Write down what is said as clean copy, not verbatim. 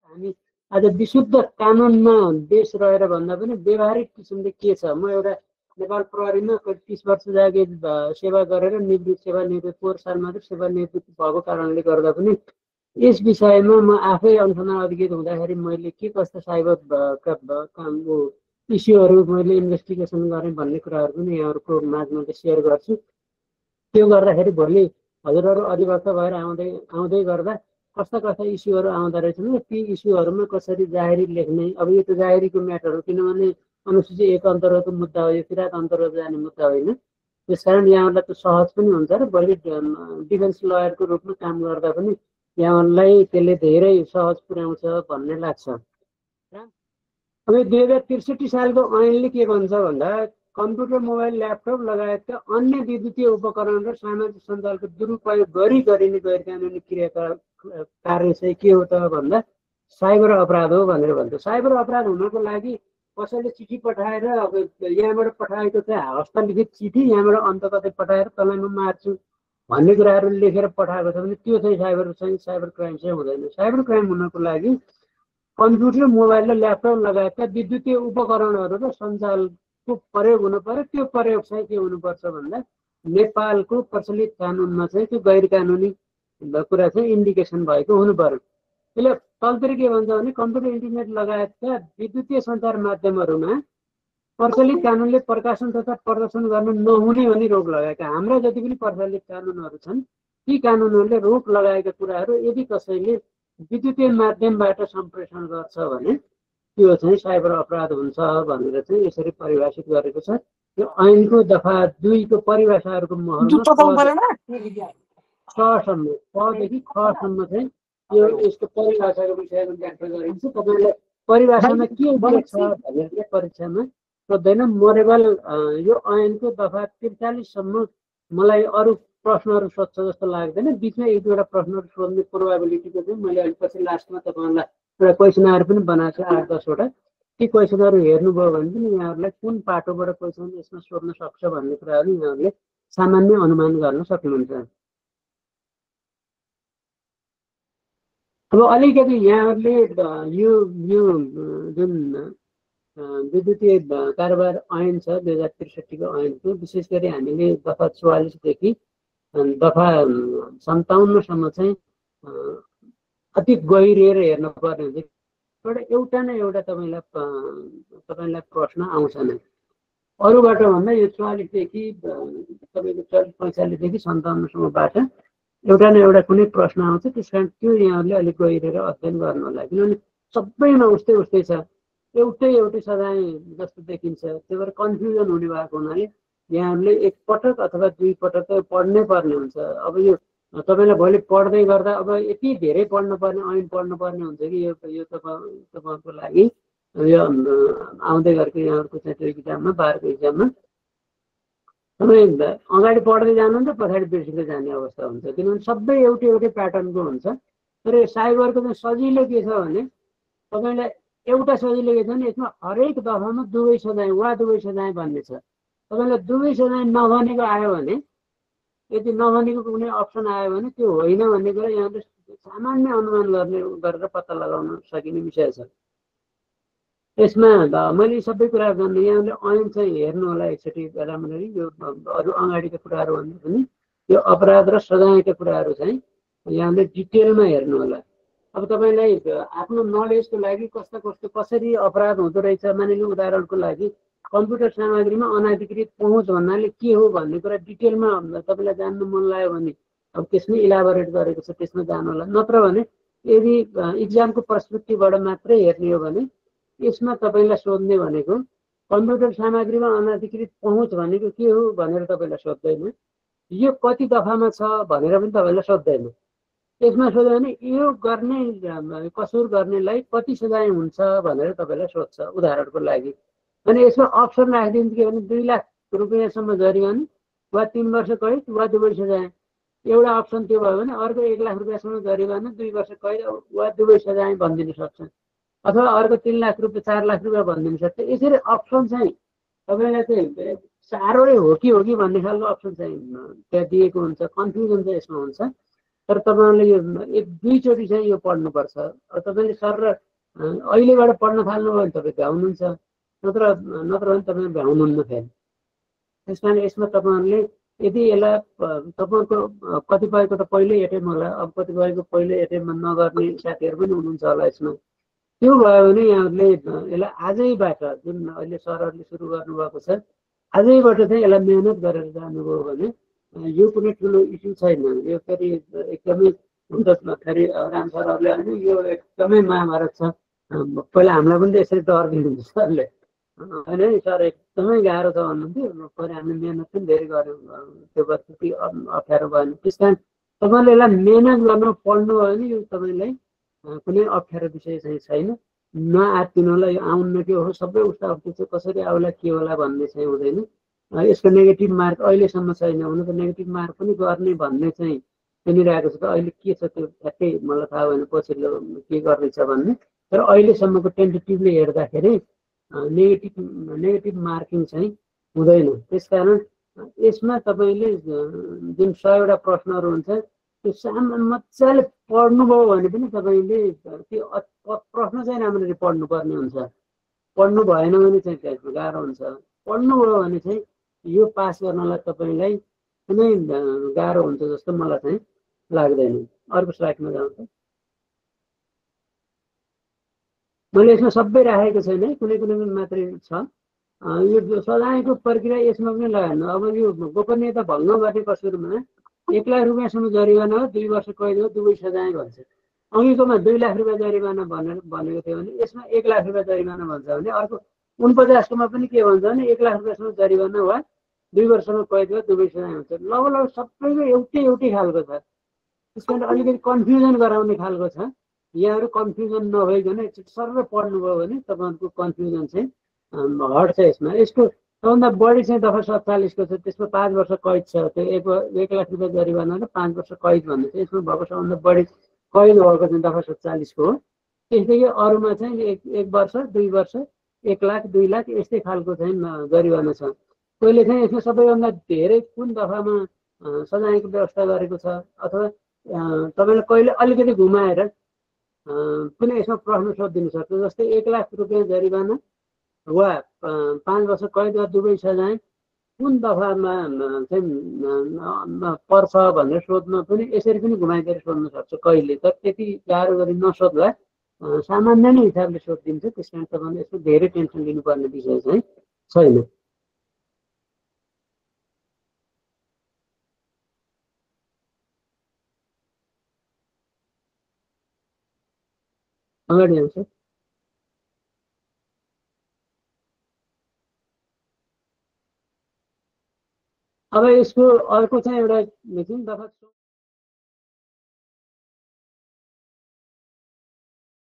हामी आज विशुद्ध कानुनमा देश रहेर भन्दा पनि व्यवहारिक किसिमले के छ, म एउटा नेपाल प्रहरीमा करिब 30 वर्ष जागे सेवा गरेर सेवानिवृत्ति 4 साल मात्र सेवानिवृत्ति भएको कारणले गर्दा पनि यस विषयमा म आफै अनुसन्धान अधिकृत हुँदाखेरि मैले के कस्ता साइबर इस्युहरू मैले इन्भेस्टिगेसन गरेँ भन्ने कुराहरू पनि यहाँहरूको माझमा सेयर गर्छु। त्यो गर्दाखेरि भोलि हजुरहरू अधिवक्ता भएर आउँदै गर्दा कस्ता कस्ता इस्युहरू आउँदो रहेछन् र ती इस्युहरूमा कसरी जाहेरी लेख्ने। अब यो त जाहेरीको म्याटर हो, किनभने अनुसूची 1 अन्तर्गतको मुद्दा हो, यो किरात अन्तर्गत जाने मुद्दा होइन। त्यस कारण यहाँहरूलाई त सहज पनि हुन्छ र भोलि डिफेन्स लयरको रूपमा काम गर्दा पनि यहाँहरूलाई त्यसले धेरै सहज पुर्याउँछ भन्ने लाग्छ। अब 2063 सालको ऐनले के भन्छ भन्दा कम्प्युटर, मोबाइल, ल्यापटप लगायतका अन्य विद्युतीय उपकरण र सामाजिक सञ्जालको दुरुपयोग गरिने गैर कानुनी क्रियाकलाप कार्य चाहिँ के हो त भन्दा साइबर अपराध हो भनेर भन्छ। साइबर अपराध हुनको लागि कसैले चिठी पठाएर अब यहाँबाट पठाएको चाहिँ हस्तलिखित चिठी यहाँबाट अन्त कतै पठाएर तँलाई म मार्छु भन्ने कुराहरू लेखेर पठाएको छ भने त्यो चाहिँ साइबर क्राइम चाहिँ हुँदैन। साइबर क्राइम हुनको लागि कम्प्युटर, मोबाइल र ल्यापटप लगायतका विद्युतीय उपकरणहरू र सञ्जालको प्रयोग हुनु पर्यो। त्यो प्रयोग चाहिँ के हुनुपर्छ भन्दा नेपालको प्रचलित कानुनमा चाहिँ त्यो गैर कानुनी कुरा चाहिँ इन्डिकेसन भएको हुनु पर्यो। त्यसले तलतिर के भन्छ भने कम्प्युटर, इन्टरनेट लगायतका विद्युतीय सञ्चार माध्यमहरूमा प्रचलित कानुनले प्रकाशन तथा प्रदर्शन गर्न नहुने भनी रोक लगाएका हाम्रा जति पनि प्रचलित कानुनहरू छन् ती कानुनहरूले रोक लगाएका कुराहरू यदि कसैले विद्युतीय माध्यमबाट सम्प्रेषण गर्छ भने त्यो चाहिँ साइबर अपराध हुन्छ भनेर चाहिँ यसरी परिभाषित गरेको छ। यो ऐनको दफा 2 को परिभाषाहरूको महरमा कदेखि खसम्म चाहिँ यो यसको परिभाषाको विषयमा व्याख्या गरिन्छ। तपाईँलाई परिभाषामा के छ भनेर चाहिँ परीक्षामा सोध्दैन। मोरेबल यो ऐनको दफा 43 सम्म मलाई अरू प्रश्नहरू सोध्छ जस्तो लाग्दैन। बिचमा 1-2वटा प्रश्नहरू सोध्ने प्रोभाबिलिटीको चाहिँ मैले अलिक पछि लास्टमा तपाईँहरूलाई एउटा क्वेसनहरू पनि बनाएको छु 8-10वटा। ती क्वेसनहरू हेर्नुभयो भने पनि यहाँहरूलाई कुन पाटोबाट क्वेसन यसमा सोध्न सक्छ भन्ने कुराहरू यहाँहरूले सामान्य अनुमान गर्न सक्नुहुन्छ। अब अलिकति यहाँहरूले यो जुन विद्युतीय कारोबार ऐन छ 2063 को ऐनको विशेष गरी हामीले दफा 44 देखि दफा 57सम्म चाहिँ अति गहिरिएर हेर्नुपर्ने हुन्छ। एउटा न एउटा तपाईँलाई प्रश्न आउँछ नै अरूबाट भन्दा यो 44 देखि तपाईँको 45 देखि 57सम्मबाट एउटा न एउटा कुनै प्रश्न आउँछ। त्यस कारण त्यो यहाँहरूले अलिक गहिरेर अध्ययन गर्नु होला, किनभने सबैमा उस्तै छ, एउटै सजाय जस्तो देखिन्छ। त्यही भएर कन्फ्युजन हुने भएको हुनाले यहाँहरूले एकपटक अथवा 2 पटक पढ्नै पर्ने हुन्छ। अब यो तपाईँलाई भोलि पढ्दै गर्दा अब यति धेरै पढ्नुपर्ने ऐन पढ्नुपर्ने हुन्छ कि यो तपाईँको लागि यो आउँदै गरेको यहाँहरूको चाहिँ इक्जाममा 12को इक्जाममा तपाईँ अगाडि पढ्दै जानुहुन्छ पछाडि बिर्सिँदै जाने अवस्था हुन्छ, किनभने सबै एउटै प्याटर्नको हुन्छ। तर यो साइबरको चाहिँ सजिलो के छ भने तपाईँलाई एउटा सजिलो के छ भने यसमा हरेक दफामा 2 सजाय वा 2 सजाय भन्ने छ। तपाईँलाई 2 सजाय नभनेको आयो भने यदि नभनेको कुनै अप्सन आयो भने त्यो होइन भन्ने कुरा यहाँले सामान्य अनुमान गरेर पत्ता लगाउन सकिने विषय छ। यसमा मैले सबै कुरा गर्ने यहाँले ऐन चाहिँ हेर्नु होला एकचोटि राम्ररी। यो अरू अगाडिका कुराहरू भन्दा पनि यो अपराध र सजायका कुराहरू चाहिँ यहाँले डिटेलमा हेर्नु होला। अब तपाईँलाई आफ्नो नलेजको लागि कसरी अपराध हुँदो रहेछ, मानिलिउँ उदाहरणको लागि कम्प्युटर सामग्रीमा अनाधिकृत पहुँच भन्नाले के हो भन्ने कुरा डिटेलमा तपाईँलाई जान्नु मन लाग्यो भने अब त्यसमै इलाबोरेट गरेको छ त्यसमा जानु होला। नत्र भने यदि इक्जामको पर्सपेक्टिभबाट मात्रै हेर्ने हो भने यसमा तपाईँलाई सोध्ने भनेको कम्प्युटर सामग्रीमा अनाधिकृत पहुँच भनेको के हो भनेर तपाईँलाई सोध्दैन, यो कति दफामा छ भनेर पनि तपाईँलाई सोध्दैन। यसमा सोध्यो भने यो गर्ने कसुर गर्नेलाई कति सजाय हुन्छ भनेर तपाईँलाई सोध्छ उदाहरणको लागि। अनि यसमा अप्सन राखिदिन्छ के भने 2 लाख रुपियाँसम्म जरिवाना वा 3 वर्ष कैद वा 2 सजाय। एउटा अप्सन त्यो भयो भने अर्को 1 लाख रुपियाँसम्म जरिवाना 2 वर्ष कैद वा 2 सजाय भनिदिन सक्छ, अथवा अर्को 3 लाख रुपियाँ 4 लाख रुपियाँ भनिदिन सक्छ। यसरी अप्सन चाहिँ तपाईँलाई चाहिँ साह्रै हो कि भन्ने खालको अप्सन चाहिँ त्यहाँ दिएको हुन्छ। कन्फ्युजन चाहिँ यसमा हुन्छ। तर तपाईँले यो एक दुईचोटि चाहिँ यो पढ्नुपर्छ। तपाईँले सर र अहिलेबाट पढ्न थाल्नुभयो भने तपाईँ भ्याउनुहुन्छ, नत्र भने तपाईँ भ्याउनुहुन्न फेरि। त्यस कारण यसमा तपाईँहरूले यदि यसलाई तपाईँको कतिपयको त पहिल्यै एटेम्प होला, अब कतिपयको पहिल्यै एटेम्पमा नगर्ने साथीहरू पनि हुनुहुन्छ होला यसमा। त्यो भयो भने यहाँहरूले यसलाई आजैबाट, जुन अहिले सरहरूले सुरु गर्नुभएको छ, आजैबाट चाहिँ यसलाई मेहनत गरेर जानुभयो भने यो कुनै ठुलो इस्यु छैन। यो फेरि एकदमै फेरि राम सरहरूले होइन यो एकदमै महाभारत छ। पहिला हामीलाई पनि त यसरी डर दिनुहुन्छ सरले, होइन सर एकदमै गाह्रो छ भन्नुहुन्थ्यो। फेरि हामीले मेहनत पनि धेरै गऱ्यौँ, त्यो त्यति अप्ठ्यारो भएन। त्यस कारण तपाईँले यसलाई मेहनत गर्न पढ्नुभयो भने यो तपाईँलाई कुनै अप्ठ्यारो विषय चाहिँ छैन। नआत्तिनु होला, यो आउन्न के हो सबै उस्ता उस्तो चाहिँ कसरी आउला के होला भन्ने चाहिँ हुँदैन। यसको नेगेटिभ मार्क अहिलेसम्म छैन। हुन त नेगेटिभ मार्क पनि गर्ने भन्ने चाहिँ सुनिरहेको छ। त अहिले के छ त्यो ठ्याक्कै मलाई थाहा भएन पछिल्लो के गर्दैछ भन्ने। तर अहिलेसम्मको टेन्टेटिभले हेर्दाखेरि नेगेटिभ मार्किङ चाहिँ हुँदैन। त्यसकारण यसमा तपाईँले जुन 100वटा प्रश्नहरू हुन्छ त्यो मजाले पढ्नुभयो भने पनि तपाईँले त्यो प्रश्न चाहिँ राम्ररी पढ्नुपर्ने हुन्छ। पढ्नु भएन भने चाहिँ त्यसमा गाह्रो हुन्छ। पढ्नुभयो भने चाहिँ यो पास गर्नलाई तपाईँलाई कुनै गाह्रो हुन्छ जस्तो मलाई चाहिँ लाग्दैन। अर्को स्लाइडमा जाउँछ। मैले यसमा सबै राखेको छैन, कुनै कुनै मात्रै छ। यो सजायको प्रक्रिया यसमा पनि लगाएन। अब यो गोपनीयता भङ्ग गर्ने कसुरमा 1 लाख रुपियाँसम्म जरिवाना हो, 2 वर्ष कैद हो, दुवै सजाय भन्छ। अघिकोमा 2 लाख रुपियाँ जरिवाना भनेको थियो भने यसमा 1 लाख रुपियाँ जरिवाना भन्छ भने अर्को 49कोमा पनि के भन्छ भने 1 लाख रुपियाँसम्म जरिवाना वा 2 वर्षमा कैद वा दुवै सजाय हुन्छ। लगभग सबैको एउटै खालको छ। त्यस कारण अलिकति कन्फ्युजन गराउने खालको छ। यहाँहरू कन्फ्युजन नभइकन एकचोटि सर पढ्नुभयो भने तपाईँहरूको कन्फ्युजन चाहिँ हट्छ। यसको सबभन्दा बढी चाहिँ दफा 47को छ, त्यसमा 5 वर्ष कैद छ। त्यो 1 लाख रुपियाँ जरिवाना र 5 वर्ष कैद भन्ने चाहिँ यसमा भएको सबभन्दा बढी कैद भएको चाहिँ दफा 47को हो। त्यसदेखि अरूमा चाहिँ 1 वर्ष 2 वर्ष 1 लाख 2 लाख यस्तै खालको चाहिँ जरिवाना छ। कहिले चाहिँ यसमा सबैभन्दा धेरै कुन दफामा सजायको व्यवस्था गरेको छ अथवा तपाईँले कहिले अलिकति घुमाएर कुनै यसमा प्रश्न सोधिदिनु सक्छ। जस्तै 1 लाख रुपियाँ जरिवाना वा 5 वर्ष कैद वा दुवै सजाय कुन दफामा चाहिँ पर्छ भनेर सोध्न पनि यसरी पनि घुमाइदिएर सोध्न सक्छ कहिले। तर त्यति गाह्रो गरी नसोध्ला, सामान्य नै हिसाबले सोधिदिन्छ। त्यस कारण तपाईँले यसको धेरै टेन्सन लिनुपर्ने विषय चाहिँ छैन। अगाडि आउँछ। अब यसको अर्को चाहिँ एउटा दफा